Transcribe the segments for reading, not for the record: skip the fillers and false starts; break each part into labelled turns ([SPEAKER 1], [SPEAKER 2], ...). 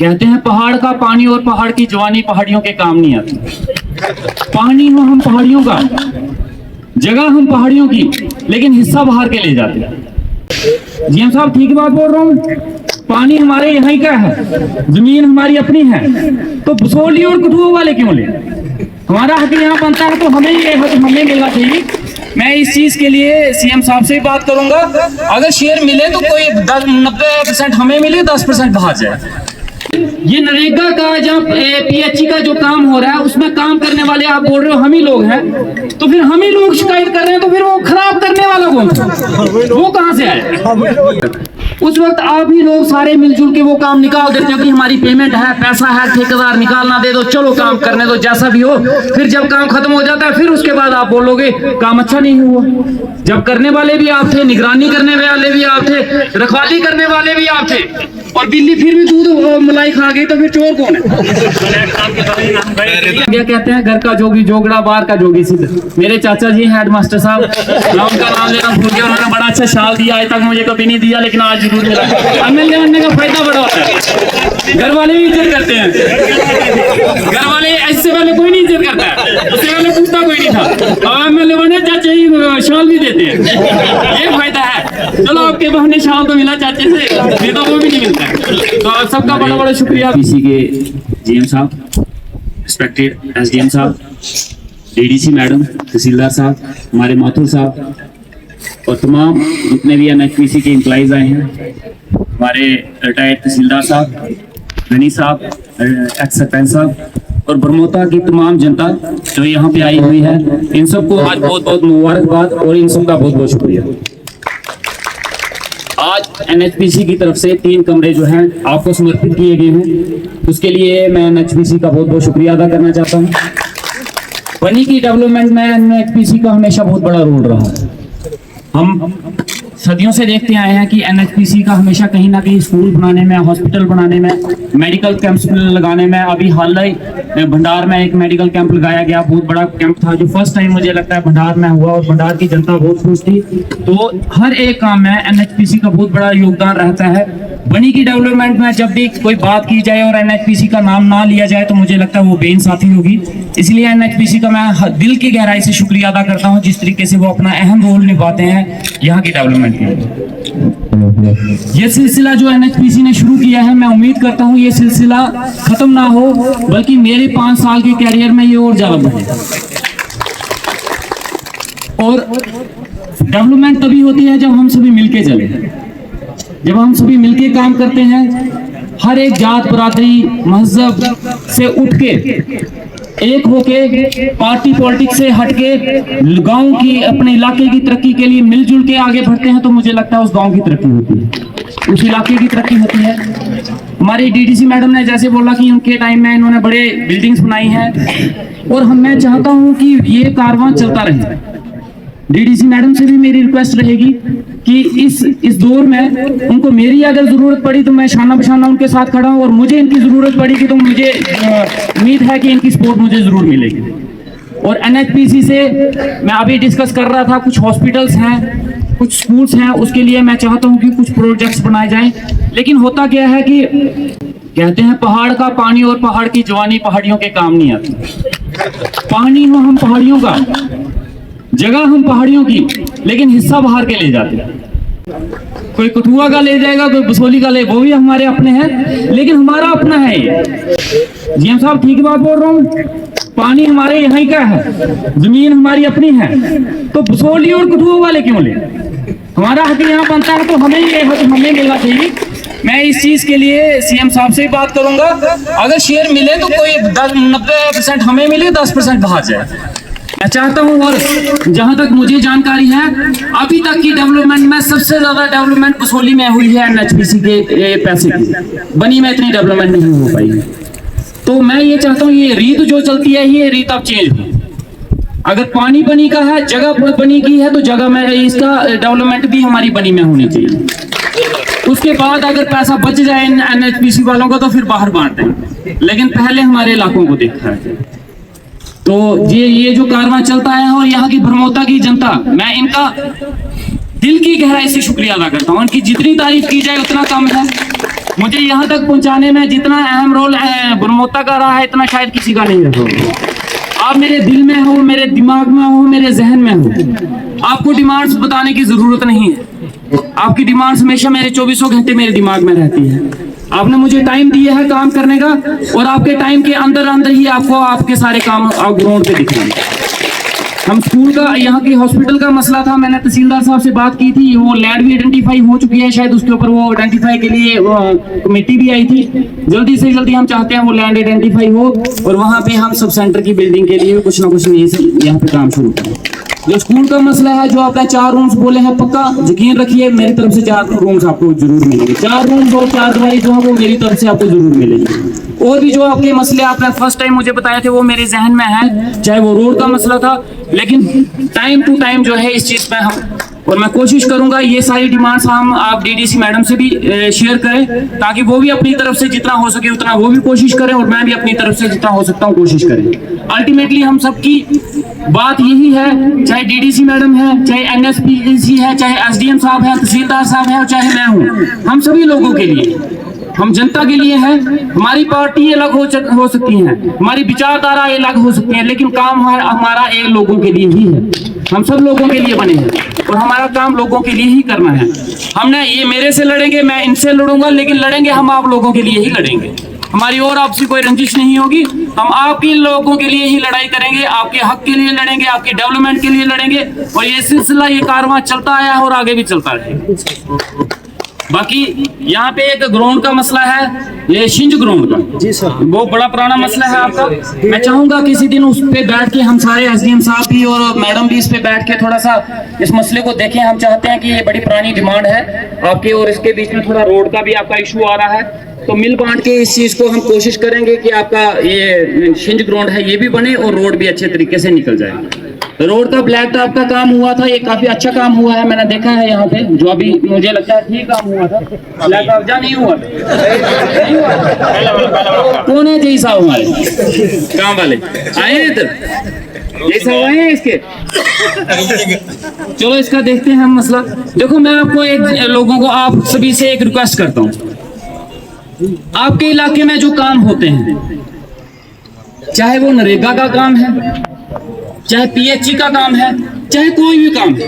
[SPEAKER 1] कहते हैं पहाड़ का पानी और पहाड़ की जवानी पहाड़ियों के काम नहीं आती। पानी हो हम पहाड़ियों का, जगह हम पहाड़ियों की, लेकिन हिस्सा बाहर के ले जाते हैं। जी साहब ठीक बात बोल रहा हूँ। पानी हमारे यहाँ का है, जमीन हमारी अपनी है, तो बसोली और कठुआ वाले क्यों ले? हमारा हक यहाँ बनता है तो हमें ये हक हमें मिलना चाहिए। मैं इस चीज के लिए सीएम साहब से बात करूंगा, अगर शेयर मिले तो कोई 90% हमें मिले, 10% बाहर जाए। ये नरेगा का जब पीएचई का जो काम हो रहा है उसमें काम करने वाले आप बोल रहे हो हम ही लोग हैं, तो फिर हम ही लोग शिकायत कर रहे हैं, तो फिर वो खराब करने वाला कौन था? वो कहां से आए? उस वक्त आप ही लोग सारे मिलजुल के वो काम निकाल देते हो कि हमारी पेमेंट है, पैसा है, ठेकेदार निकालना दे दो, चलो काम करने दो जैसा भी हो। फिर जब काम खत्म हो जाता है फिर उसके बाद आप बोलोगे काम अच्छा नहीं हुआ। जब करने वाले भी आप थे, निगरानी करने वाले भी आप थे, रखवाली करने वाले भी आप थे, और बिल्ली फिर भी दूध मलाई खा गई, तो फिर चोर कौन है? क्या कहते हैं, घर का जोगी जोगड़ा, बाहर का जोगी सिद्ध। मेरे चाचा जी हेडमास्टर साहब, मैं उनका नाम लेना भूल गया, उन्होंने बड़ा अच्छा शाल दिया, आज तक मुझे कभी नहीं दिया, लेकिन आज जरूर मिला। एमएलए बनने का फायदा बड़ा होता है, घर वाले भी इज्जत करते हैं। घर वाले ऐसे वाले कोई नहीं इज्जत करता है, उससे वाले पूछता कोई नहीं था। अब एमएलए बने चाचा जी शाल भी देते हैं, ये फायदा है। चलो आपके बहने शाल तो मिला चाचे से, नहीं तो वो भी नहीं मिलता। तो आप सबका बड़ा बड़ा शुक्रिया। पीसी के जीएम साहब, रिस्पेक्टेड एसडीएम साहब, डीडीसी मैडम, तहसीलदार साहब, हमारे माथुर साहब और तमाम जितने भी एनएचपीसी के एम्प्लॉइज आए हैं, हमारे रिटायर्ड तहसीलदार साहब, गनी साहब, एक्स सरपंच साहब और बरमोता की तमाम जनता जो यहाँ पे आई हुई है, इन सबको आज बहुत बहुत मुबारकबाद और इन सबका बहुत बहुत शुक्रिया। आज एनएचपीसी की तरफ से 3 कमरे जो हैं आपको समर्पित किए गए हैं, उसके लिए मैं एनएचपीसी का बहुत बहुत शुक्रिया अदा करना चाहता हूँ। बनी की डेवलपमेंट में एनएचपीसी का हमेशा बहुत बड़ा रोल रहा है। हम सदियों से देखते आए हैं कि एनएचपीसी का हमेशा कहीं ना कहीं स्कूल बनाने में, हॉस्पिटल बनाने में, मेडिकल कैंप्स लगाने में, अभी हाल ही भंडार में एक मेडिकल कैंप लगाया गया, बहुत बड़ा कैंप था जो फर्स्ट टाइम मुझे लगता है भंडार में हुआ, और भंडार की जनता बहुत खुश थी। तो हर एक काम में एनएचपीसी का बहुत बड़ा योगदान रहता है। बनी की डेवलपमेंट में जब भी कोई बात की जाए और एनएचपीसी का नाम ना लिया जाए तो मुझे लगता है वो बेइंसाफी होगी। इसलिए एनएचपीसी का मैं दिल की गहराई से शुक्रिया अदा करता हूँ, जिस तरीके से वो अपना अहम रोल निभाते हैं यहाँ की डेवलपमेंट के लिए। ये सिलसिला जो एनएचपीसी ने शुरू किया है, मैं उम्मीद करता हूँ ये सिलसिला खत्म ना हो, बल्कि मेरे 5 साल के कैरियर में ये और ज्यादा बढ़े। और डेवलपमेंट तभी होती है जब हम सभी मिलके चले, जब हम सभी मिलके काम करते हैं। हर एक जात, बरादरी, मजहब से उठ के, एक होके, पार्टी पॉलिटिक्स से हटके गांव की, अपने इलाके की तरक्की के लिए मिलजुल के आगे बढ़ते हैं, तो मुझे लगता है उस गांव की तरक्की होती है, उस इलाके की तरक्की होती है। हमारी डीडीसी मैडम ने जैसे बोला कि उनके टाइम में इन्होंने बड़े बिल्डिंग्स बनाई हैं, और मैं चाहता हूं कि ये कारवां चलता रहे। डीडीसी मैडम से भी मेरी रिक्वेस्ट रहेगी कि इस दौर में उनको मेरी अगर जरूरत पड़ी तो मैं शाना बशाना उनके साथ खड़ा हूं, और मुझे इनकी जरूरत पड़ेगी तो मुझे उम्मीद है कि इनकी सपोर्ट मुझे जरूर मिलेगी। और एनएचपीसी से मैं अभी डिस्कस कर रहा था, कुछ हॉस्पिटल्स हैं, कुछ स्कूल्स हैं, उसके लिए मैं चाहता हूं कि कुछ प्रोजेक्ट्स बनाए जाएं। लेकिन होता क्या है कि कहते हैं पहाड़ का पानी और पहाड़ की जवानी पहाड़ियों के काम नहीं आती। पानी हो हम पहाड़ियों का, जगह हम पहाड़ियों की, लेकिन हिस्सा बाहर के ले जाते हैं। कोई कठुआ का ले जाएगा, कोई बसोली का ले, वो भी हमारे अपने हैं, लेकिन हमारा अपना है ये। जीएम साहब ठीक बात बोल रहा हूँ। पानी हमारे यहाँ का है, जमीन हमारी अपनी है, तो बसोली और कठुआ वाले क्यों ले? हमारा हक यहाँ बनता है तो हमें ये हक हमें मिलना चाहिए। मैं इस चीज के लिए सीएम साहब से बात करूंगा, अगर शेयर मिले तो कोई 90% हमें मिले, 10% बाहर जाए। मैं चाहता हूं, और जहां तक मुझे जानकारी है अभी तक की डेवलपमेंट में सबसे ज्यादा डेवलपमेंट बसोली में हुई है एनएचपीसी के पैसे की। बनी में इतनी डेवलपमेंट नहीं हो पाई। तो मैं ये चाहता हूं ये रीत जो चलती है ये रीत अब चेंज हो। अगर पानी बनी का है, जगह बनी की है, तो जगह में इसका डेवलपमेंट भी हमारी बनी में होनी चाहिए। उसके बाद अगर पैसा बच जाए एनएचपीसी वालों का तो फिर बाहर बांट दें, लेकिन पहले हमारे इलाकों को देखा है। तो ये जो कारवां चलता है, और यहाँ की बरमोता की जनता, मैं इनका दिल की गहराई से शुक्रिया अदा करता हूँ। इनकी जितनी तारीफ की जाए उतना कम है। मुझे यहाँ तक पहुँचाने में जितना अहम रोल ब्रह्मोत्ता का रहा है, इतना शायद किसी का नहीं रहा। आप मेरे दिल में हो, मेरे दिमाग में हो, मेरे जहन में हो। आपको डिमांड्स बताने की जरूरत नहीं है। आपकी डिमांड्स हमेशा मेरे 24 घंटे मेरे दिमाग में रहती है। आपने मुझे टाइम दिया है काम करने का, और आपके टाइम के अंदर अंदर ही आपको आपके सारे काम आप ग्राउंड पे दिखाएंगे। हम स्कूल का, यहाँ की हॉस्पिटल का मसला था, मैंने तहसीलदार साहब से बात की थी, वो लैंड भी आइडेंटिफाई हो चुकी है, शायद उसके ऊपर वो आइडेंटिफाई के लिए कमेटी भी आई थी। जल्दी से जल्दी हम चाहते हैं वो लैंड आइडेंटिफाई हो, और वहाँ पे हम सब सेंटर की बिल्डिंग के लिए कुछ ना कुछ यहाँ पे काम शुरू करें। जो स्कूल का मसला है, जो आपने 4 रूम्स बोले हैं, पक्का यकीन रखिए मेरी तरफ से 4 रूम्स आपको जरूर मिलेंगे। 4 रूम्स और 4 दवाई जो है वो मेरी तरफ से आपको जरूर मिलेगी। और भी जो आपके मसले आपने फर्स्ट टाइम मुझे बताए थे वो मेरे जहन में है, चाहे वो रोड का मसला था, लेकिन टाइम टू टाइम जो है इस चीज पे हम, और मैं कोशिश करूंगा ये सारी डिमांड्स हम आप डीडीसी मैडम से भी शेयर करें, ताकि वो भी अपनी तरफ से जितना हो सके उतना वो भी कोशिश करें, और मैं भी अपनी तरफ से जितना हो सकता हूँ कोशिश करें। अल्टीमेटली हम सबकी बात यही है, चाहे डीडीसी मैडम है, चाहे एनएसपीसी है, चाहे एसडीएम साहब है, तहसीलदार साहब है, और चाहे मैं हूँ, हम सभी लोगों के लिए, हम जनता के लिए हैं। हमारी पार्टी अलग हो सकती है, हमारी विचारधारा अलग हो सकती है, लेकिन काम हमारा एक लोगों के लिए ही है। हम सब लोगों के लिए बने हैं, और हमारा काम लोगों के लिए ही करना है। हमने ये मेरे से लड़ेंगे, मैं इनसे लड़ूंगा, लेकिन लड़ेंगे हम आप लोगों के लिए ही लड़ेंगे। हमारी और आपसी कोई रंजिश नहीं होगी। हम आपके लोगों के लिए ही लड़ाई करेंगे, आपके हक के लिए लड़ेंगे, आपके डेवलपमेंट के लिए लड़ेंगे, और ये सिलसिला, ये कारवां चलता आया है और आगे भी चलता रहेगा। बाकी यहाँ पे एक ग्राउंड का मसला है, ये शिंज ग्राउंड का, जी सर, वो बड़ा पुराना मसला है आपका। मैं चाहूंगा किसी दिन उस पे बैठ के हम सारे एसडीएम साहब भी और मैडम भी इस पे बैठ के थोड़ा सा इस मसले को देखें। हम चाहते हैं कि ये बड़ी पुरानी डिमांड है आपके, और इसके बीच में थोड़ा रोड का भी आपका इशू आ रहा है, तो मिल बांट के इस चीज को हम कोशिश करेंगे कि आपका ये शिंज ग्राउंड है ये भी बने और रोड भी अच्छे तरीके से निकल जाए। रोड का ब्लैक टॉप का काम हुआ था, ये काफी अच्छा काम हुआ है, मैंने देखा है यहाँ पे, जो अभी मुझे लगता है ठीक काम हुआ था। ब्लैक टॉप जा नहीं हुआ, नहीं हुआ। कौन है जय साहब हमारे काम वाले, आए हैं इधर, जय साहब आए हैं इसके। चलो इसका देखते हैं हम मसला। देखो मैं आपको एक लोगों को, आप सभी से एक रिक्वेस्ट करता हूँ, आपके इलाके में जो काम होते हैं, चाहे वो नरेगा का काम है, चाहे पीएचई का काम है, चाहे कोई भी काम है,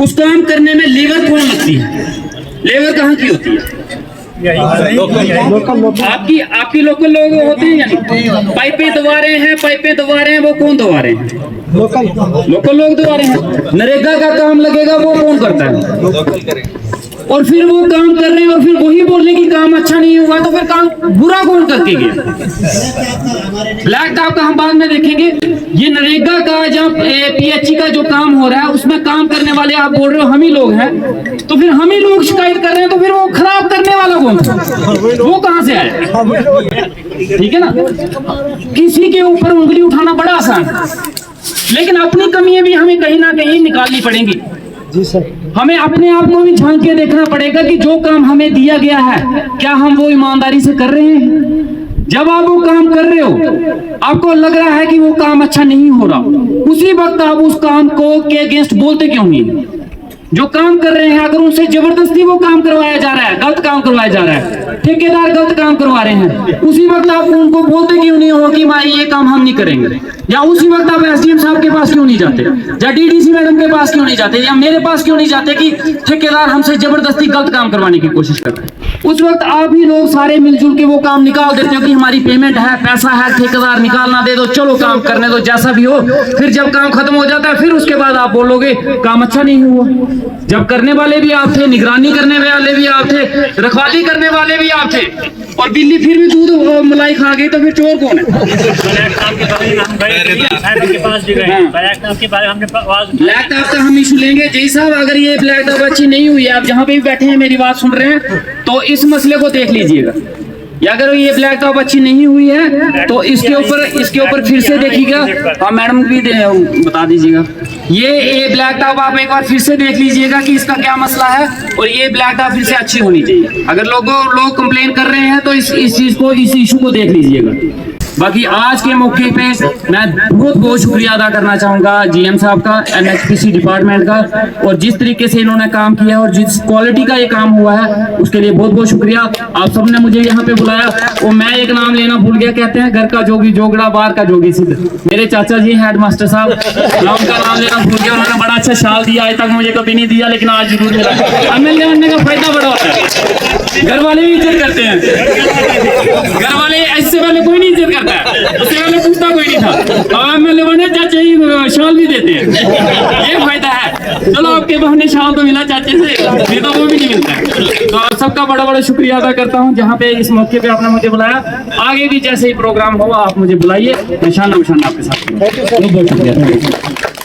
[SPEAKER 1] उस काम करने में लेबर कौन लगती है? लेबर कहाँ की होती है? आपकी लोकल लोग होते हैं, यानी पाइपें दबा रहे हैं, वो कौन दबा रहे हैं? लोकल लोग दबा रहे हैं। नरेगा का काम लगेगा वो कौन करता है? और फिर वो काम कर रहे हैं, और फिर वही बोलने की काम अच्छा नहीं हुआ, तो फिर काम बुरा कौन करके गया? ब्लैक टॉप का हम बाद में देखेंगे। ये नरेगा का या पीएचई का जो काम हो रहा है, उसमें काम करने वाले आप बोल रहे हो हम ही लोग हैं, तो फिर हम ही लोग शिकायत कर रहे हैं, तो फिर वो खराब करने वाला कौन था? वो कहां से आया? ठीक है ना, किसी के ऊपर उंगली उठाना बड़ा आसान है, लेकिन अपनी कमियां भी हमें कहीं ना कहीं निकालनी पड़ेंगी। जी सर, हमें अपने आप को भी झांक के देखना पड़ेगा कि जो काम हमें दिया गया है, क्या हम वो ईमानदारी से कर रहे हैं? जब आप वो काम कर रहे हो, आपको लग रहा है कि वो काम अच्छा नहीं हो रहा, उसी वक्त आप उस काम को के अगेंस्ट बोलते क्यों नहीं? जो काम कर रहे हैं, अगर उनसे जबरदस्ती वो काम करवाया जा रहा है, गलत काम करवाया जा रहा है, ठेकेदार गलत काम करवा रहे हैं, उसी वक्त आप उनको बोलते क्यों नहीं हो कि भाई ये काम हम नहीं करेंगे? या उसी वक्त आप एसडीएम साहब के पास क्यों नहीं जाते, या डीडीसी मैडम के पास क्यों नहीं जाते, या मेरे पास क्यों नहीं जाते कि ठेकेदार हमसे जबरदस्ती गलत काम करवाने की कोशिश कर रहे हैं? उस वक्त आप ही लोग सारे मिलजुल के वो काम निकाल देते हो कि हमारी पेमेंट है, पैसा है, ठेकेदार निकालना दे दो, चलो काम करने दो, जैसा भी हो। फिर जब काम खत्म हो जाता है, फिर उसके बाद आप बोलोगे काम अच्छा नहीं हुआ, जब करने वाले भी आप थे, निगरानी करने वाले भी आप थे, रखवाली करने वाले भी आप थे, और बिल्ली फिर भी दूध मलाई खा गई, तो फिर चोर कौन है? ब्लैक टॉप का हम इशू लेंगे। जय साहब, अगर ये ब्लैक टॉप अच्छी नहीं हुई है, आप जहाँ पे भी बैठे हैं मेरी बात सुन रहे हैं, तो इस मसले को देख लीजिएगा। या अगर ये ब्लैक टॉप अच्छी नहीं हुई है, तो इसके ऊपर फिर से देखिएगा। हाँ मैडम भी बता दीजिएगा, ये ब्लैक टॉप आप एक बार फिर से देख लीजिएगा कि इसका क्या मसला है, और ये ब्लैक टॉप फिर से अच्छी होनी चाहिए। अगर लोग कंप्लेन कर रहे हैं, तो इस चीज को, इस इशू को देख लीजिएगा। बाकी आज के मौके पे मैं बहुत बहुत शुक्रिया अदा करना चाहूँगा जीएम साहब का, एनएचपीसी डिपार्टमेंट का, और जिस तरीके से इन्होंने काम किया और जिस क्वालिटी का ये काम हुआ है उसके लिए बहुत बहुत शुक्रिया। आप सबने मुझे यहाँ पे बुलाया और मैं एक नाम लेना भूल गया, कहते हैं घर का जोगी जोगड़ा, बाहर का जोगी सिद्ध। मेरे चाचा जी हेड मास्टर साहब, मैं उनका नाम लेना भूल गया। उन्होंने बड़ा अच्छा शाल दिया, आज तक मुझे कभी नहीं दिया, लेकिन आज जरूर मिला। एमएलए बनने का फायदा बड़ा होता है, घर वाले भी इज्जत करते हैं। घर वाले इससे पहले कोई नहीं इज्जत करता है, उससे पहले पूछता कोई नहीं था। अब एमएलए बने चाचा ही शाल भी देते हैं, ये फायदा है। चलो आपके बहने शाल तो मिला चाचे से, नहीं तो वो भी नहीं मिलता है। तो आप सबका बड़ा बड़ा शुक्रिया अदा करता हूँ जहाँ पे इस मौके पे आपने मुझे बुलाया। आगे भी जैसे ही प्रोग्राम हो आप मुझे बुलाइए, मैं शान आपके साथ। बहुत बहुत शुक्रिया।